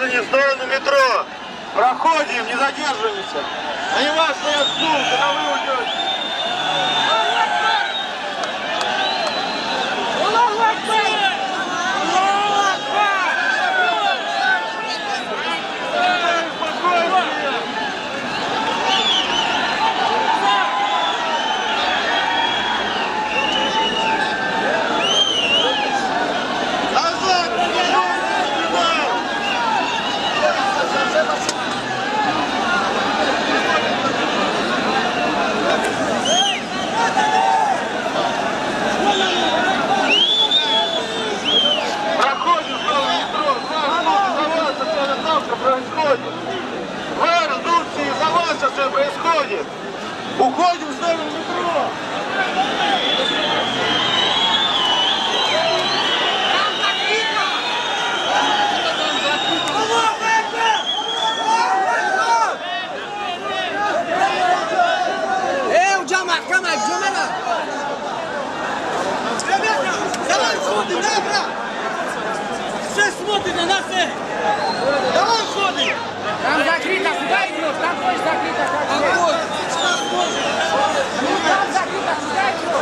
граждане, в сторону метро. Проходим, не задерживаемся. Они вас стоят ждут, когда вы уйдете. Что происходит? Уходим в сторону метро! Джамак, Джамала! Ребята, давай сходим, да, брат? Все смотрят на нас, давай сходим! Там закрыто, сюда идешь, там тоже закрыто. А вот! Ну там закрыто, сюда идешь.